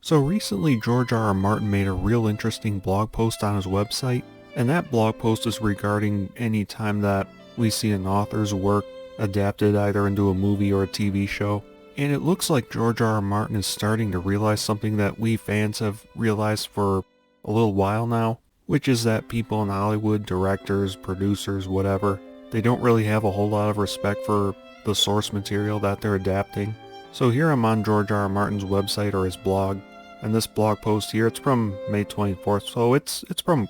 So recently George R.R. Martin made a real interesting blog post on his website, and that blog post is regarding any time that we see an author's work adapted either into a movie or a TV show. And it looks like George R.R. Martin is starting to realize something that we fans have realized for a little while now, which is that people in Hollywood, directors, producers, whatever, they don't really have a whole lot of respect for the source material that they're adapting. So here I'm on George R.R. Martin's website or his blog, and this blog post here, it's from May 24th, so it's from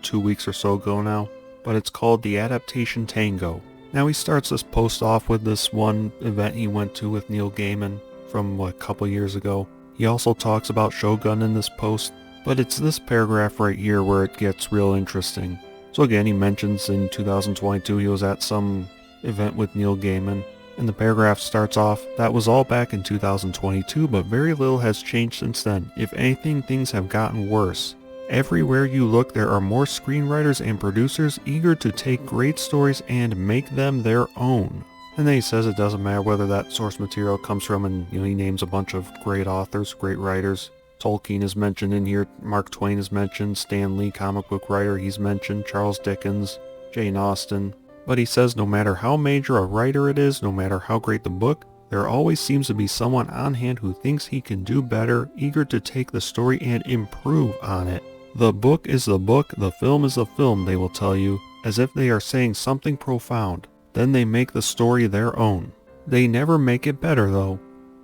2 weeks or so ago now, but it's called The Adaptation Tango. Now he starts this post off with this one event he went to with Neil Gaiman from a couple years ago. He also talks about Shogun in this post, but it's this paragraph right here where it gets real interesting. So again, he mentions in 2022 he was at some event with Neil Gaiman, and the paragraph starts off, "That was all back in 2022, but very little has changed since then. If anything, things have gotten worse. Everywhere you look, there are more screenwriters and producers eager to take great stories and make them their own." And then he says it doesn't matter whether that source material comes from, and he names a bunch of great authors, great writers. Tolkien is mentioned in here, Mark Twain is mentioned, Stan Lee, comic book writer, he's mentioned, Charles Dickens, Jane Austen. But he says no matter how major a writer it is, no matter how great the book, there always seems to be someone on hand who thinks he can do better, eager to take the story and improve on it. The book is the book, the film is the film, they will tell you, as if they are saying something profound. Then they make the story their own. They never make it better though.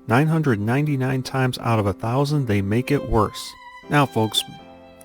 999 times out of 1,000 they make it worse. Now folks,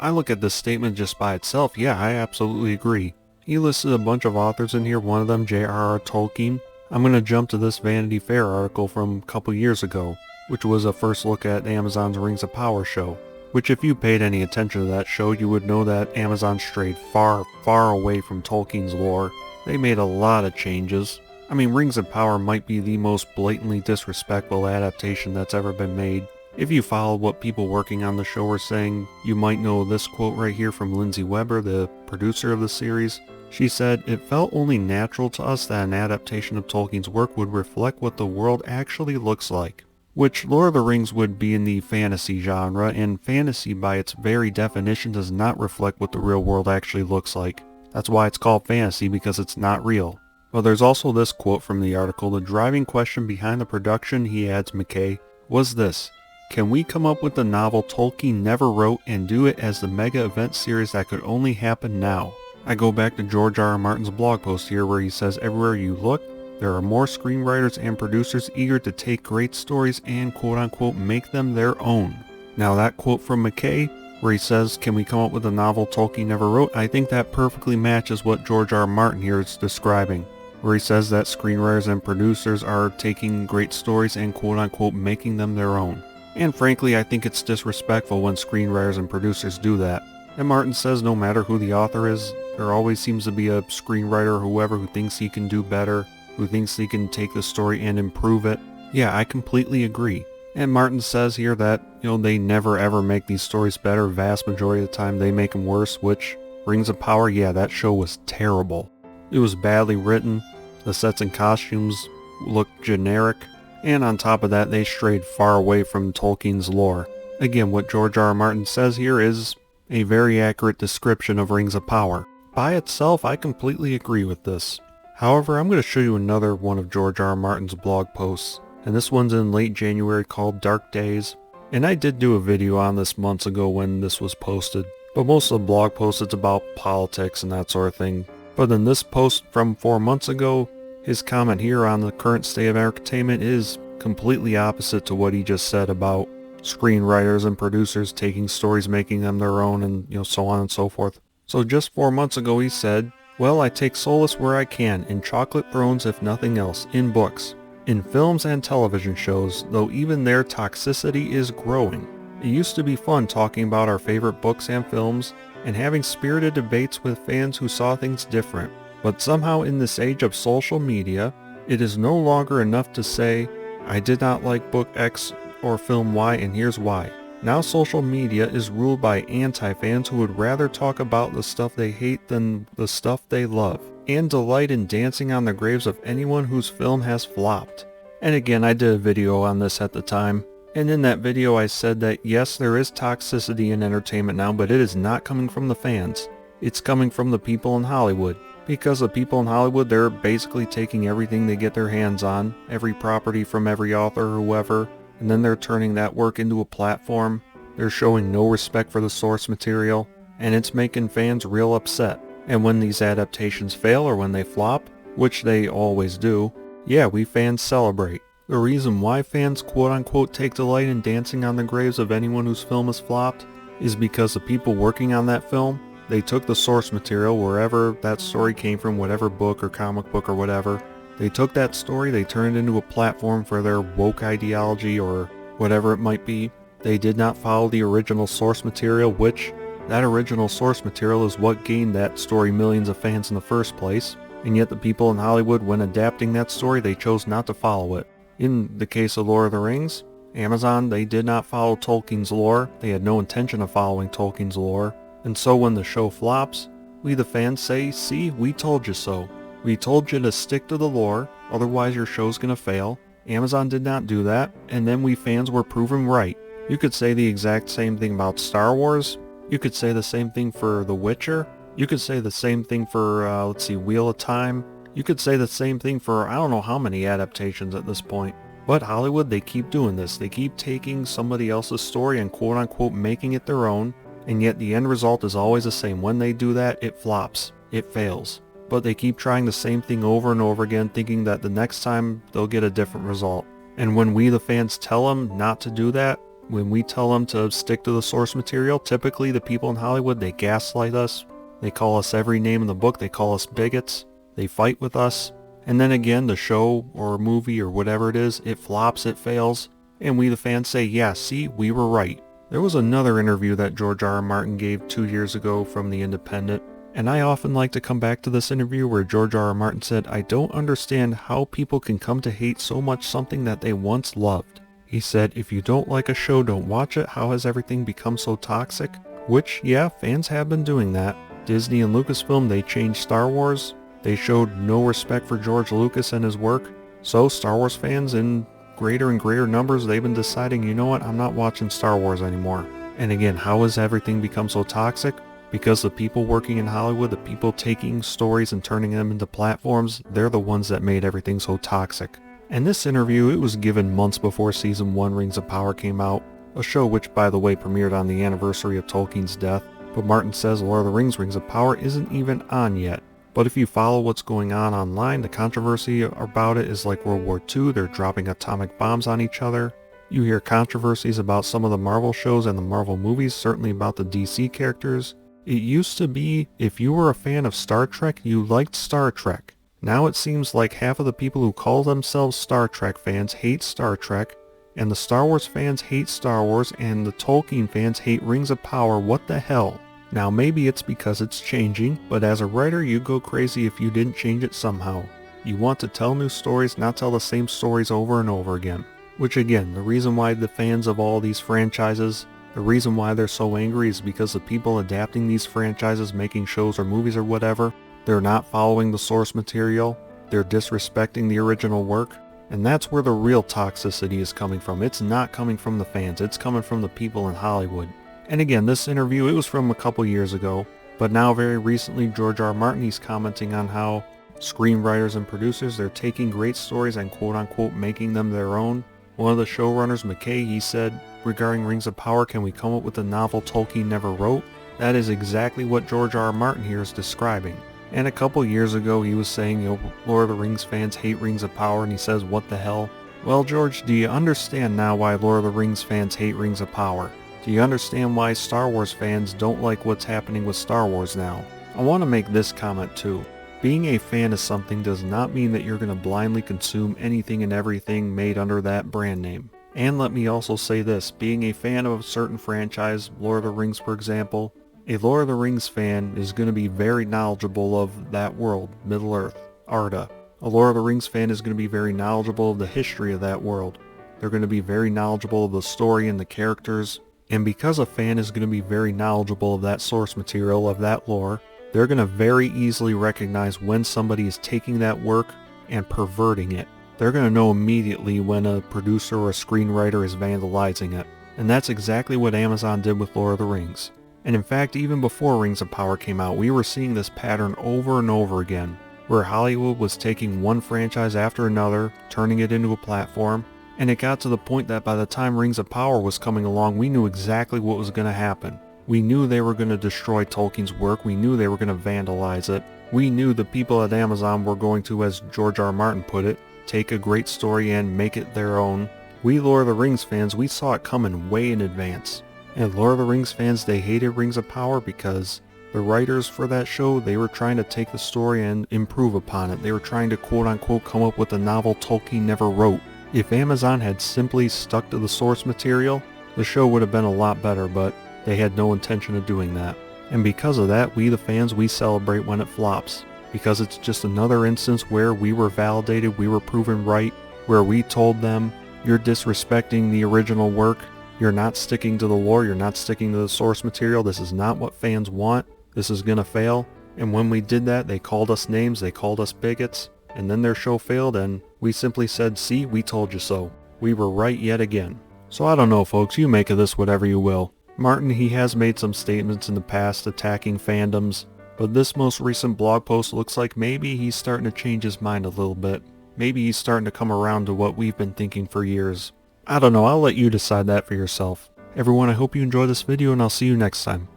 I look at this statement just by itself, yeah, I absolutely agree. He listed a bunch of authors in here, one of them J.R.R. Tolkien. I'm going to jump to this Vanity Fair article from a couple years ago, which was a first look at Amazon's Rings of Power show. Which if you paid any attention to that show, you would know that Amazon strayed far, far away from Tolkien's lore. They made a lot of changes. I mean, Rings of Power might be the most blatantly disrespectful adaptation that's ever been made. If you followed what people working on the show were saying, you might know this quote right here from Lindsay Weber, the producer of the series. She said, "It felt only natural to us that an adaptation of Tolkien's work would reflect what the world actually looks like." Which Lord of the Rings would be in the fantasy genre, and fantasy by its very definition does not reflect what the real world actually looks like. That's why it's called fantasy, because it's not real. But there's also this quote from the article, "The driving question behind the production," he adds McKay, "was this. Can we come up with the novel Tolkien never wrote and do it as the mega event series that could only happen now?" I go back to George R.R. Martin's blog post here where he says everywhere you look, there are more screenwriters and producers eager to take great stories and quote-unquote make them their own. Now that quote from McKay, where he says, "Can we come up with a novel Tolkien never wrote?" I think that perfectly matches what George R.R. Martin here is describing, where he says that screenwriters and producers are taking great stories and quote-unquote making them their own. And frankly, I think it's disrespectful when screenwriters and producers do that. And Martin says no matter who the author is, there always seems to be a screenwriter or whoever who thinks he can do better, who thinks he can take the story and improve it. Yeah, I completely agree. And Martin says here that, they never ever make these stories better. Vast majority of the time they make them worse, which, Rings of Power, yeah, that show was terrible. It was badly written, the sets and costumes looked generic, and on top of that they strayed far away from Tolkien's lore. Again, what George R.R. Martin says here is a very accurate description of Rings of Power. By itself, I completely agree with this. However, I'm going to show you another one of George R.R. Martin's blog posts, and this one's in late January called Dark Days. And I did do a video on this months ago when this was posted, but most of the blog posts it's about politics and that sort of thing. But in this post from 4 months ago, his comment here on the current state of entertainment is completely opposite to what he just said about screenwriters and producers taking stories, making them their own, and so on and so forth. So just 4 months ago he said, "Well, I take solace where I can, in chocolate thrones if nothing else, in books, in films and television shows, though even their toxicity is growing. It used to be fun talking about our favorite books and films, and having spirited debates with fans who saw things different. But somehow in this age of social media, it is no longer enough to say, I did not like book X or film Y and here's why. Now social media is ruled by anti-fans who would rather talk about the stuff they hate than the stuff they love, and delight in dancing on the graves of anyone whose film has flopped." And again, I did a video on this at the time, And in that video I said that yes, there is toxicity in entertainment now, but it is not coming from the fans. It's coming from the people in Hollywood. Because the people in Hollywood, they're basically taking everything they get their hands on, every property from every author or whoever, and then they're turning that work into a platform. They're showing no respect for the source material, and it's making fans real upset. And when these adaptations fail or when they flop, which they always do, yeah, we fans celebrate. The reason why fans quote-unquote take delight in dancing on the graves of anyone whose film has flopped is because the people working on that film, they took the source material wherever that story came from, whatever book or comic book or whatever. They took that story, they turned it into a platform for their woke ideology or whatever it might be. They did not follow the original source material, which that original source material is what gained that story millions of fans in the first place. And yet the people in Hollywood, when adapting that story, they chose not to follow it. In the case of Lord of the Rings, Amazon, they did not follow Tolkien's lore. They had no intention of following Tolkien's lore. And so when the show flops, we the fans say, see, we told you so. We told you to stick to the lore, otherwise your show's gonna fail. Amazon did not do that, and then we fans were proven right. You could say the exact same thing about Star Wars. You could say the same thing for The Witcher. You could say the same thing for, Wheel of Time. You could say the same thing for I don't know how many adaptations at this point. But Hollywood, they keep doing this. They keep taking somebody else's story and quote-unquote making it their own. And yet the end result is always the same. When they do that, it flops. It fails. But they keep trying the same thing over and over again, thinking that the next time they'll get a different result. And when we the fans tell them not to do that, when we tell them to stick to the source material, typically the people in Hollywood, they gaslight us. They call us every name in the book. They call us bigots. They fight with us. And then again, the show or movie or whatever it is, it flops, it fails. And we the fans say, yeah, see, we were right. There was another interview that George R.R. Martin gave 2 years ago from The Independent. And I often like to come back to this interview where George R.R. Martin said, I don't understand how people can come to hate so much something that they once loved. He said, if you don't like a show, don't watch it. How has everything become so toxic? Which, yeah, fans have been doing that. Disney and Lucasfilm, they changed Star Wars. They showed no respect for George Lucas and his work. So Star Wars fans in greater and greater numbers, they've been deciding, you know what, I'm not watching Star Wars anymore. And again, how has everything become so toxic? Because the people working in Hollywood, the people taking stories and turning them into platforms, they're the ones that made everything so toxic. And this interview, it was given months before Season 1 Rings of Power came out, a show which, by the way, premiered on the anniversary of Tolkien's death. But Martin says Lord of the Rings Rings of Power isn't even on yet. But if you follow what's going on online, the controversy about it is like World War II, they're dropping atomic bombs on each other. You hear controversies about some of the Marvel shows and the Marvel movies, certainly about the DC characters. It used to be, if you were a fan of Star Trek, you liked Star Trek. Now it seems like half of the people who call themselves Star Trek fans hate Star Trek, and the Star Wars fans hate Star Wars, and the Tolkien fans hate Rings of Power. What the hell? Now maybe it's because it's changing, but as a writer you go crazy if you didn't change it somehow. You want to tell new stories, not tell the same stories over and over again. Which again, the reason why the fans of all these franchises, the reason why they're so angry is because the people adapting these franchises, making shows or movies or whatever, they're not following the source material, they're disrespecting the original work, and that's where the real toxicity is coming from. It's not coming from the fans, it's coming from the people in Hollywood. And again, this interview, it was from a couple years ago, but now very recently George R.R. Martin, he's commenting on how screenwriters and producers, they're taking great stories and quote-unquote making them their own. One of the showrunners, McKay, he said, regarding Rings of Power, can we come up with a novel Tolkien never wrote? That is exactly what George R.R. Martin here is describing. And a couple years ago he was saying, you know, Lord of the Rings fans hate Rings of Power, and he says, what the hell? Well, George, do you understand now why Lord of the Rings fans hate Rings of Power? Do you understand why Star Wars fans don't like what's happening with Star Wars now? I want to make this comment too. Being a fan of something does not mean that you're going to blindly consume anything and everything made under that brand name. And let me also say this, being a fan of a certain franchise, Lord of the Rings for example, a Lord of the Rings fan is going to be very knowledgeable of that world, Middle-earth, Arda. A Lord of the Rings fan is going to be very knowledgeable of the history of that world. They're going to be very knowledgeable of the story and the characters. And because a fan is going to be very knowledgeable of that source material, of that lore, they're going to very easily recognize when somebody is taking that work and perverting it. they're going to know immediately when a producer or a screenwriter is vandalizing it. And that's exactly what Amazon did with Lord of the Rings. And in fact, even before Rings of Power came out, we were seeing this pattern over and over again, where Hollywood was taking one franchise after another, turning it into a platform, and it got to the point that by the time Rings of Power was coming along, we knew exactly what was going to happen. We knew they were going to destroy Tolkien's work, we knew they were going to vandalize it, we knew the people at Amazon were going to, as George R.R. Martin put it, take a great story and make it their own. We Lord of the Rings fans, we saw it coming way in advance. And Lord of the Rings fans, they hated Rings of Power because the writers for that show, they were trying to take the story and improve upon it. They were trying to quote-unquote come up with a novel Tolkien never wrote. If Amazon had simply stuck to the source material, the show would have been a lot better, but they had no intention of doing that. And because of that, we the fans, we celebrate when it flops. Because it's just another instance where we were validated, we were proven right, where we told them, you're disrespecting the original work, you're not sticking to the lore, you're not sticking to the source material, this is not what fans want, this is gonna fail. And when we did that, they called us names, they called us bigots, and then their show failed and we simply said, see, we told you so. We were right yet again. So I don't know folks, you make of this whatever you will. Martin, he has made some statements in the past attacking fandoms, but this most recent blog post looks like maybe he's starting to change his mind a little bit. Maybe he's starting to come around to what we've been thinking for years. I don't know, I'll let you decide that for yourself. Everyone, I hope you enjoyed this video and I'll see you next time.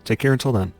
Take care until then.